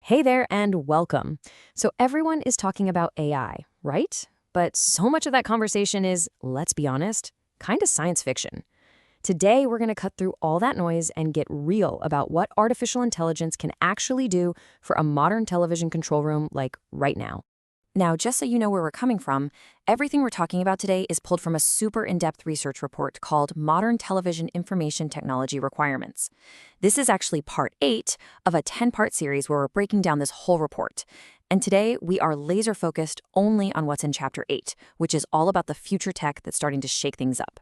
Hey there and welcome. So, everyone is talking about AI, right? But so much of that conversation is, let's be honest, kind of science fiction. Today, we're going to cut through all that noise and get real about what artificial intelligence can actually do for a modern television control room like right now. Now, just so you know where we're coming from, everything we're talking about today is pulled from a super in-depth research report called Modern Television Information Technology Requirements. This is actually part 8 of a 10-part series where we're breaking down this whole report. And today, we are laser-focused only on what's in Chapter 8, which is all about the future tech that's starting to shake things up.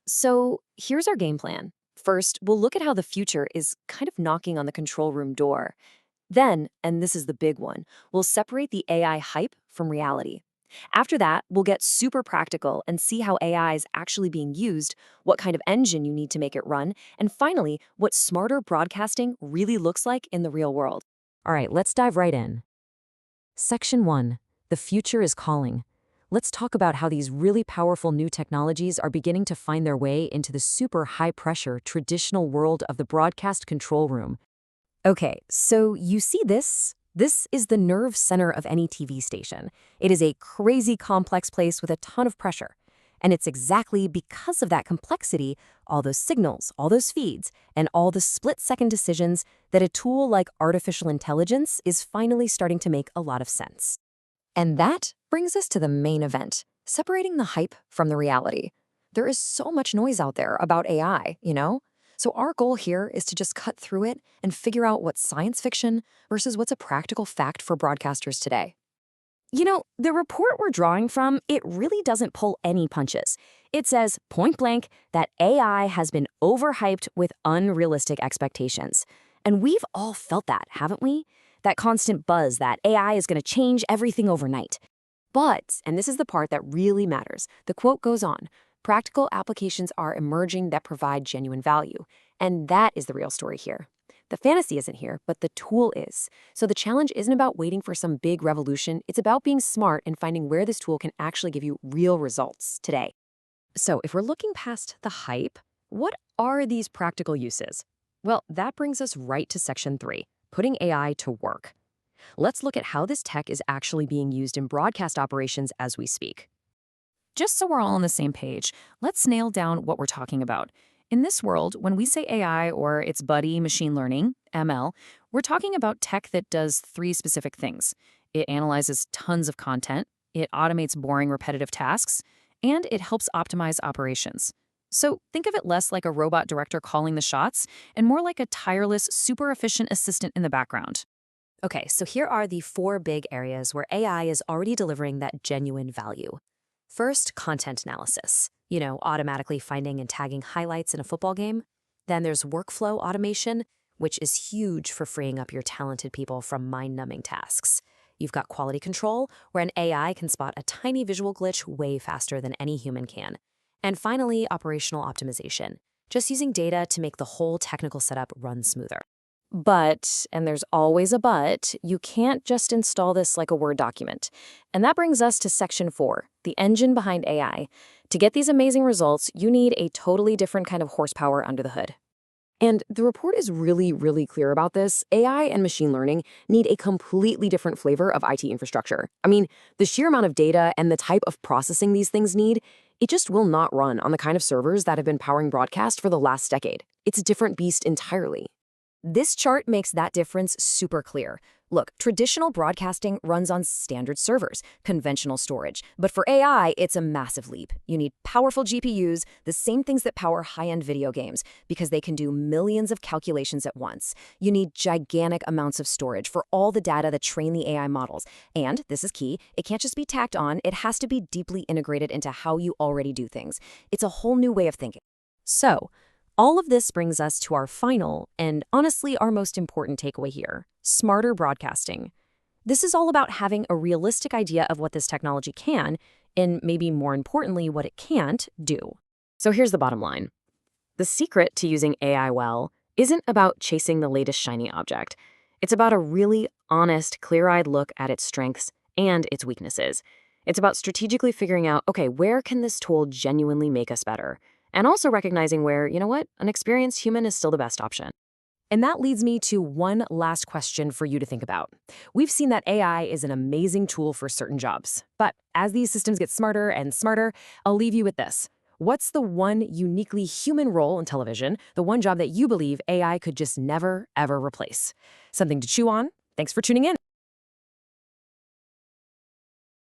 So here's our game plan. First, we'll look at how the future is kind of knocking on the control room door. Then, and this is the big one, we'll separate the AI hype from reality. After that, we'll get super practical and see how AI is actually being used, what kind of engine you need to make it run, and finally, what smarter broadcasting really looks like in the real world. All right, let's dive right in. Section 1. The future is calling. Let's talk about how these really powerful new technologies are beginning to find their way into the super high-pressure traditional world of the broadcast control room. Okay, so you see this? This is the nerve center of any TV station. It is a crazy complex place with a ton of pressure. And it's exactly because of that complexity, all those signals, all those feeds, and all the split-second decisions that a tool like artificial intelligence is finally starting to make a lot of sense. And that brings us to the main event, separating the hype from the reality. There is so much noise out there about AI, So our goal here is to just cut through it and figure out what's science fiction versus what's a practical fact for broadcasters today. The report we're drawing from, it really doesn't pull any punches. It says, point blank, that AI has been overhyped with unrealistic expectations. And we've all felt that, haven't we? That constant buzz that AI is going to change everything overnight. But, and this is the part that really matters, the quote goes on, practical applications are emerging that provide genuine value. And that is the real story here. The fantasy isn't here, but the tool is. So the challenge isn't about waiting for some big revolution. It's about being smart and finding where this tool can actually give you real results today. So if we're looking past the hype, what are these practical uses? Well, that brings us right to Section 3, putting AI to work. Let's look at how this tech is actually being used in broadcast operations as we speak. Just so we're all on the same page, let's nail down what we're talking about. In this world, when we say AI or its buddy machine learning, ML, we're talking about tech that does 3 specific things. It analyzes tons of content, it automates boring repetitive tasks, and it helps optimize operations. So think of it less like a robot director calling the shots and more like a tireless, super efficient assistant in the background. Okay, so here are the 4 big areas where AI is already delivering that genuine value. First, content analysis. Automatically finding and tagging highlights in a football game. Then there's workflow automation, which is huge for freeing up your talented people from mind-numbing tasks. You've got quality control, where an AI can spot a tiny visual glitch way faster than any human can. And finally, operational optimization, just using data to make the whole technical setup run smoother. But, and there's always a but, you can't just install this like a Word document. And that brings us to Section 4, the engine behind AI. To get these amazing results, you need a totally different kind of horsepower under the hood. And the report is really, really clear about this. AI and machine learning need a completely different flavor of IT infrastructure. I mean, the sheer amount of data and the type of processing these things need, it just will not run on the kind of servers that have been powering broadcast for the last decade. It's a different beast entirely. This chart makes that difference super clear. Look, traditional broadcasting runs on standard servers, conventional storage. But for AI, it's a massive leap. You need powerful GPUs, the same things that power high-end video games, because they can do millions of calculations at once. You need gigantic amounts of storage for all the data that train the AI models. And, this is key, it can't just be tacked on, it has to be deeply integrated into how you already do things. It's a whole new way of thinking. So, all of this brings us to our final, and honestly our most important takeaway here, smarter broadcasting. This is all about having a realistic idea of what this technology can, and maybe more importantly, what it can't do. So here's the bottom line. The secret to using AI well isn't about chasing the latest shiny object. It's about a really honest, clear-eyed look at its strengths and its weaknesses. It's about strategically figuring out, okay, where can this tool genuinely make us better? And also recognizing where, an experienced human is still the best option. And that leads me to one last question for you to think about. We've seen that AI is an amazing tool for certain jobs. But as these systems get smarter and smarter, I'll leave you with this. What's the one uniquely human role in television, the one job that you believe AI could just never, ever replace? Something to chew on? Thanks for tuning in.